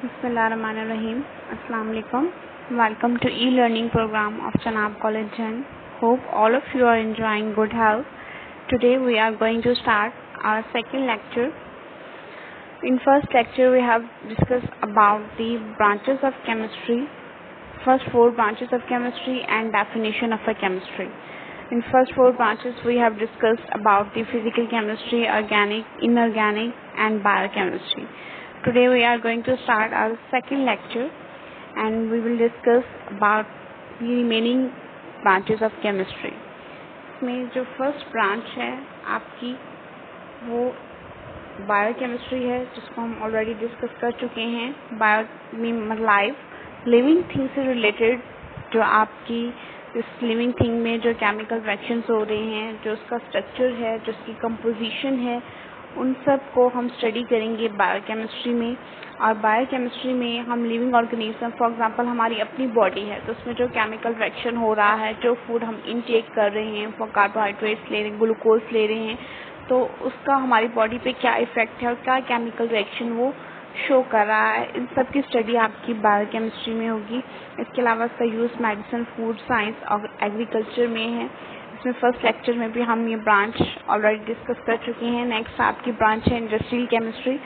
Bismillahirrahmanirrahim. Assalamu alaikum. Welcome to e-learning program of Chenab College Jand. Hope all of you are enjoying good health. Today we are going to start our second lecture. In first lecture we have discussed about the branches of chemistry, first four branches of chemistry and definition of a chemistry. In first four branches we have discussed about the physical chemistry, organic, inorganic and biochemistry. Today we are going to start our second lecture and we will discuss about the remaining branches of chemistry. इसमें जो first branch है आपकी वो biochemistry है, जिसको हम already discuss कर चुके हैं. Bio mean life, living thing से रिलेटेड जो आपकी इस लिविंग थिंग में जो केमिकल रिएक्शंस हो रहे हैं, जो उसका स्ट्रक्चर है, जो उसकी कंपोजिशन है, उन सब को हम स्टडी करेंगे बायोकेमिस्ट्री में. और बायोकेमिस्ट्री में हम लिविंग ऑर्गेनिज्म, फॉर एग्जांपल हमारी अपनी बॉडी है तो उसमें जो केमिकल रिएक्शन हो रहा है, जो फूड हम इनटेक कर रहे हैं, फॉर कार्बोहाइड्रेट्स ले रहे हैं, ग्लूकोज ले रहे हैं, तो उसका हमारी बॉडी पे क्या इफेक्ट है और क्या केमिकल रिएक्शन वो शो कर रहा है, इन सब की स्टडी आपकी बायोकेमिस्ट्री में होगी. इसके अलावा इसका यूज़ मेडिसिन, फूड साइंस और एग्रीकल्चर में है. इसमें फर्स्ट लेक्चर में भी हम ये ब्रांच ऑलरेडी डिस्कस कर चुके हैं. नेक्स्ट आपकी ब्रांच है industrial chemistry.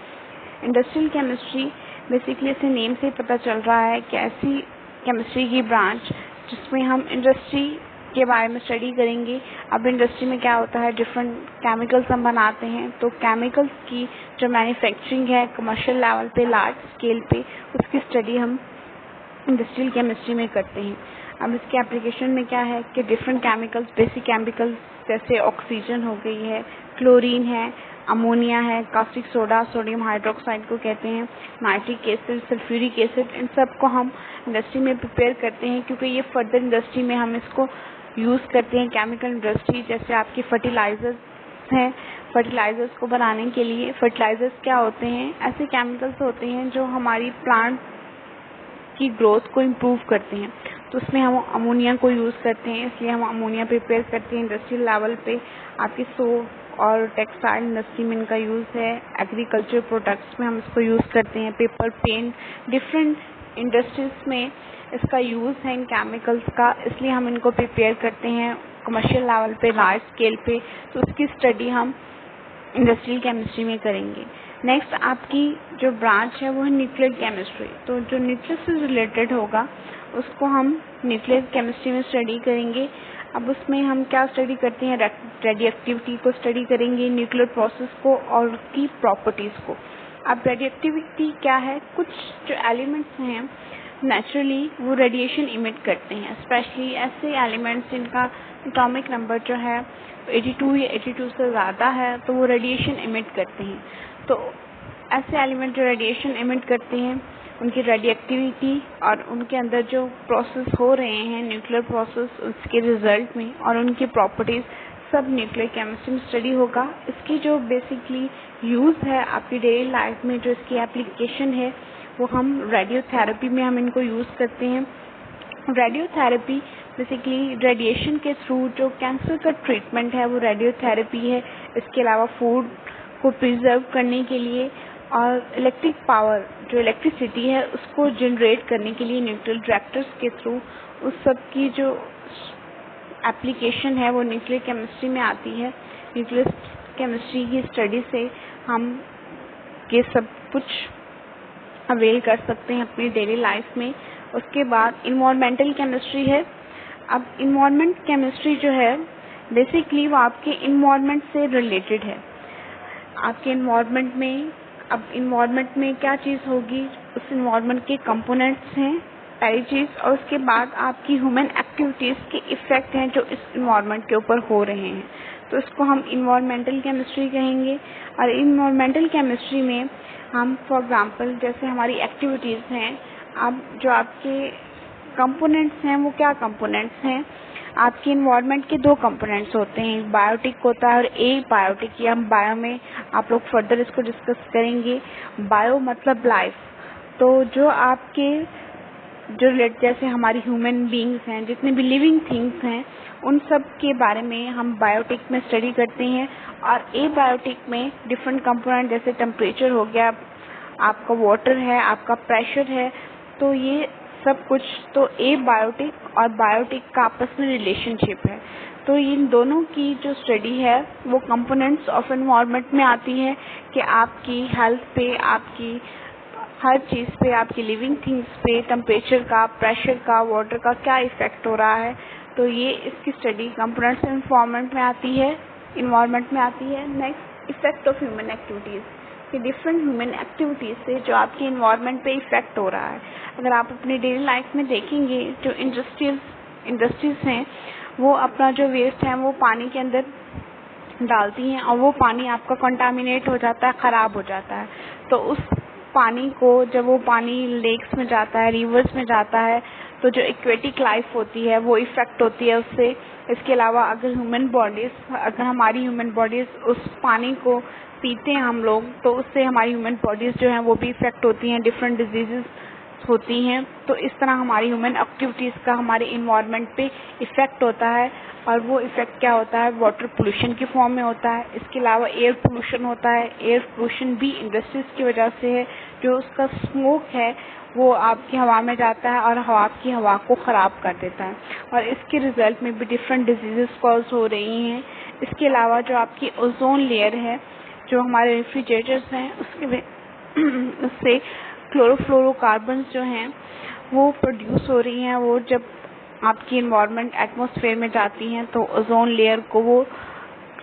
Industrial chemistry basically इसे नेम से पता चल रहा है कि ऐसी केमिस्ट्री की ब्रांच जिसमें हम इंडस्ट्री के बारे में स्टडी करेंगे. अब इंडस्ट्री में क्या होता है, डिफरेंट केमिकल्स हम बनाते हैं, तो केमिकल्स की जो मैन्युफैक्चरिंग है कमर्शियल लेवल पे, लार्ज स्केल पे, उसकी स्टडी हम इंडस्ट्रियल केमिस्ट्री में करते हैं. अब इसके एप्लीकेशन में क्या है कि डिफरेंट केमिकल्स, बेसिक केमिकल्स जैसे ऑक्सीजन हो गई है, क्लोरीन है, अमोनिया है, कास्टिक सोडा, सोडियम हाइड्रोक्साइड को कहते हैं, नाइट्रिक एसिड, सल्फ्यूरिक एसिड, इन सब को हम इंडस्ट्री में प्रिपेयर करते हैं क्योंकि ये फर्दर इंडस्ट्री में हम इसको यूज़ करते हैं. केमिकल इंडस्ट्री जैसे आपकी फर्टिलाइजर्स हैं, फर्टिलाइजर्स को बनाने के लिए फर्टिलाइजर्स क्या होते हैं, ऐसे केमिकल्स होते हैं जो हमारी प्लांट की ग्रोथ को इम्प्रूव करते हैं. तो उसमें हम अमोनिया को यूज़ करते हैं, इसलिए हम अमोनिया प्रिपेयर करते हैं इंडस्ट्रियल लेवल पे. आपकी सोप और टेक्सटाइल इंडस्ट्री में इनका यूज़ है. एग्रीकल्चर प्रोडक्ट्स में हम इसको यूज़ करते हैं. पेपर, पेंट, डिफरेंट इंडस्ट्रीज में इसका यूज़ है इन केमिकल्स का, इसलिए हम इनको प्रिपेयर करते हैं कमर्शियल लेवल पे, लार्ज स्केल पे. तो उसकी स्टडी हम इंडस्ट्रियल केमिस्ट्री में करेंगे. नेक्स्ट आपकी जो ब्रांच है वो है न्यूक्लियर केमिस्ट्री. तो जो न्यूक्लियस से रिलेटेड होगा उसको हम न्यूक्लियर केमिस्ट्री में स्टडी करेंगे. अब उसमें हम क्या स्टडी करते हैं, रेडियो एक्टिविटी को स्टडी करेंगे, न्यूक्लियर प्रोसेस को और उसकी प्रॉपर्टीज़ को. अब रेडियो एक्टिविटी क्या है, कुछ जो एलिमेंट्स हैं नेचुरली वो रेडिएशन इमिट करते हैं, स्पेशली ऐसे एलिमेंट्स जिनका एटॉमिक नंबर जो है 82 या 82 से ज़्यादा है तो वो रेडिएशन इमिट करते हैं. तो ऐसे एलिमेंट जो रेडिएशन इमिट करते हैं उनकी रेडियो एक्टिविटी और उनके अंदर जो प्रोसेस हो रहे हैं न्यूक्लियर प्रोसेस, उसके रिजल्ट में और उनकी प्रॉपर्टीज़ सब न्यूक्लियर केमिस्ट्री में स्टडी होगा. इसकी जो बेसिकली यूज़ है आपकी डेली लाइफ में, जो इसकी एप्लीकेशन है वो हम रेडियोथेरेपी में हम इनको यूज़ करते हैं. रेडियोथेरेपी बेसिकली रेडिएशन के थ्रू जो कैंसर का ट्रीटमेंट है वो रेडियोथेरेपी है. इसके अलावा फूड को प्रिजर्व करने के लिए और इलेक्ट्रिक पावर, जो इलेक्ट्रिसिटी है उसको जनरेट करने के लिए न्यूक्लियर रिएक्टर्स के थ्रू, उस सब की जो एप्लीकेशन है वो न्यूक्लियर केमिस्ट्री में आती है. न्यूक्लियर केमिस्ट्री की स्टडी से हम ये सब कुछ अवेल कर सकते हैं अपनी डेली लाइफ में. उसके बाद इन्वायरमेंटल केमिस्ट्री है. अब इन्वायरमेंट केमिस्ट्री जो है बेसिकली वो आपके इन्वायरमेंट से रिलेटेड है. आपके इन्वायरमेंट में, अब इन्वायरमेंट में क्या चीज़ होगी, उस इन्वायरमेंट के कंपोनेंट्स हैं पहली चीज़, और उसके बाद आपकी ह्यूमन एक्टिविटीज़ के इफ़ेक्ट हैं जो इस इन्वायरमेंट के ऊपर हो रहे हैं. तो इसको हम इन्वायरमेंटल केमिस्ट्री कहेंगे. और इन्वायरमेंटल केमिस्ट्री में हम फॉर एग्जांपल जैसे हमारी एक्टिविटीज़ हैं, अब जो आपके कंपोनेंट्स हैं वो क्या कंपोनेंट्स हैं, आपके इन्वायरमेंट के दो कंपोनेंट्स होते हैं, एक बायोटिक होता है और एक बायोटिक. ये हम बायो में आप लोग फर्दर इसको डिस्कस करेंगे. बायो मतलब लाइफ. तो जो आपके जो जैसे हमारी ह्यूमन बींग्स हैं, जितने भी लिविंग थिंग्स हैं, उन सब के बारे में हम बायोटिक में स्टडी करते हैं. और ए बायोटिक में डिफरेंट कंपोनेंट जैसे टेम्परेचर हो गया, आपका वाटर है, आपका प्रेशर है, तो ये सब कुछ तो एबायोटिक और बायोटिक का आपस में रिलेशनशिप है। तो इन दोनों की जो स्टडी है वो कंपोनेंट्स ऑफ एनवायरनमेंट में आती है कि आपकी हेल्थ पे, आपकी हर चीज़ पे, आपकी लिविंग थिंग्स पे टेम्परेचर का, प्रेशर का, वाटर का क्या इफेक्ट हो रहा है। तो ये इसकी स्टडी कंपोनेंट्स एनवायरनमेंट में आती है, इन्वायरमेंट में आती है। Next, effect of human activities, कि डिफरेंट ह्यूमन एक्टिविटीज़ से जो आपके इन्वायरमेंट पे इफेक्ट हो रहा है। अगर आप अपनी डेली लाइफ में देखेंगे, जो इंडस्ट्रीज हैं वो अपना जो वेस्ट है वो पानी के अंदर डालती हैं और वो पानी आपका कंटामिनेट हो जाता है, ख़राब हो जाता है। तो उस पानी को, जब वो पानी लेक्स में जाता है, रिवर्स में जाता है, तो जो एक्वेटिक लाइफ होती है वो इफ़ेक्ट होती है उससे। इसके अलावा अगर हमारी ह्यूमन बॉडीज़ उस पानी को पीते हैं हम लोग, तो उससे हमारी ह्यूमन बॉडीज़ जो हैं वो भी इफ़ेक्ट होती हैं, डिफरेंट डिजीज़ होती हैं। तो इस तरह हमारी ह्यूमन एक्टिविटीज़ का हमारे इन्वायरमेंट पे इफ़ेक्ट होता है। और वो इफ़ेक्ट क्या होता है, वाटर पोल्यूशन की फॉर्म में होता है। इसके अलावा एयर पोल्यूशन होता है। एयर पोल्यूशन भी इंडस्ट्रीज़ की वजह से है। जो उसका स्मोक है वो आपकी हवा में जाता है और आपकी हवा को ख़राब कर देता है, और इसके रिजल्ट में भी डिफरेंट डिजीज़ कॉज हो रही हैं। इसके अलावा जो आपकी ओजोन लेयर है, जो हमारे रेफ्रिजरेटर्स हैं, उससे क्लोरोफ्लोरोकार्बन्स जो हैं वो प्रोड्यूस हो रही हैं। वो जब आपकी इन्वायरमेंट एटमॉस्फेयर में जाती हैं तो ओजोन लेयर को वो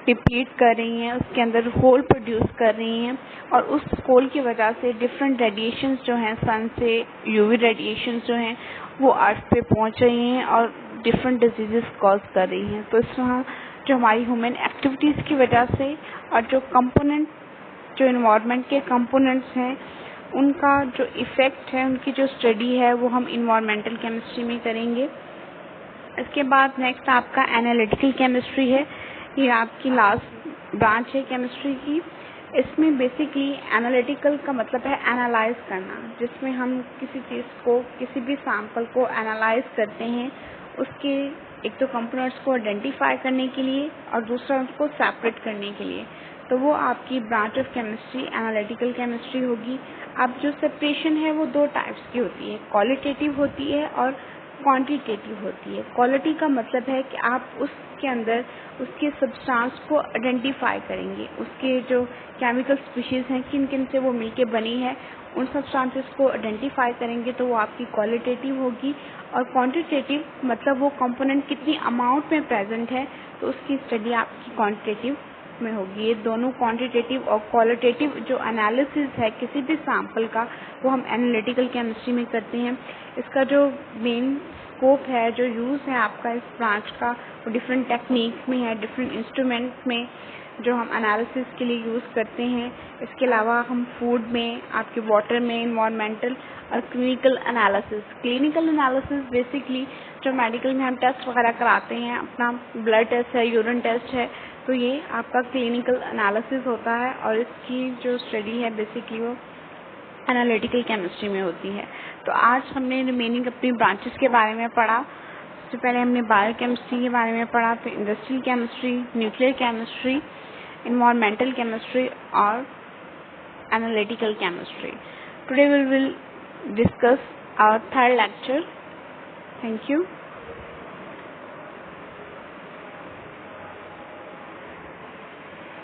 डिप्लीट कर रही हैं, उसके अंदर होल प्रोड्यूस कर रही हैं, और उस होल की वजह से डिफरेंट रेडिएशंस जो हैं सन से, यूवी रेडिएशंस जो हैं वो अर्थ पे पहुंच रही हैं और डिफरेंट डिजीज़ कॉज कर रही हैं। तो इस तरह जो हमारी ह्यूमन एक्टिविटीज़ की वजह से और जो इन्वायरमेंट के कंपोनेंट्स हैं उनका जो इफ़ेक्ट है, उनकी जो स्टडी है वो हम इन्वायरमेंटल केमिस्ट्री में करेंगे। इसके बाद नेक्स्ट आपका एनालिटिकल केमिस्ट्री है। ये आपकी लास्ट ब्रांच है केमिस्ट्री की। इसमें बेसिकली एनालिटिकल का मतलब है एनालाइज करना, जिसमें हम किसी चीज़ को, किसी भी सैंपल को एनालाइज करते हैं, उसके एक तो कंपोनेंट्स को आइडेंटिफाई करने के लिए और दूसरा उसको सेपरेट करने के लिए। तो वो आपकी branch of chemistry analytical chemistry होगी। अब जो सेपरेशन है वो दो टाइप्स की होती है, क्वालिटेटिव होती है और क्वांटिटेटिव होती है। क्वालिटी का मतलब है कि आप उसके अंदर उसके सब्सटेंस को आइडेंटिफाई करेंगे, उसके जो केमिकल स्पीशीज़ हैं किन किन से वो मिलके बनी है, उन सब्सटेंसेस को आइडेंटिफाई करेंगे, तो वो आपकी क्वालिटेटिव होगी। और क्वांटिटेटिव मतलब वो कंपोनेंट कितनी अमाउंट में प्रेजेंट है, तो उसकी स्टडी आपकी क्वांटिटेटिव में होगी। ये दोनों क्वांटिटेटिव और क्वालिटेटिव जो एनालिसिस है किसी भी सैंपल का, वो हम एनालिटिकल केमिस्ट्री में करते हैं। इसका जो मेन स्कोप है, जो यूज़ है आपका इस ब्रांच का, वो डिफरेंट टेक्निक्स में है, डिफरेंट इंस्ट्रूमेंट में जो हम एनालिसिस के लिए यूज़ करते हैं। इसके अलावा हम फूड में, आपके वाटर में, इन्वायरमेंटल और क्लिनिकल एनालिसिस बेसिकली जो मेडिकल में हम टेस्ट वगैरह कराते हैं, अपना ब्लड टेस्ट है, यूरिन टेस्ट है, तो ये आपका क्लिनिकल एनालिसिस होता है और इसकी जो स्टडी है बेसिकली वो एनालिटिकल केमिस्ट्री में होती है। तो आज हमने रिमेनिंग अपनी ब्रांचेस के बारे में पढ़ा। सबसे पहले हमने बायोकेमिस्ट्री के बारे में पढ़ा, फिर industrial chemistry, nuclear chemistry, environmental chemistry और analytical chemistry. Today we will discuss our third lecture. Thank you.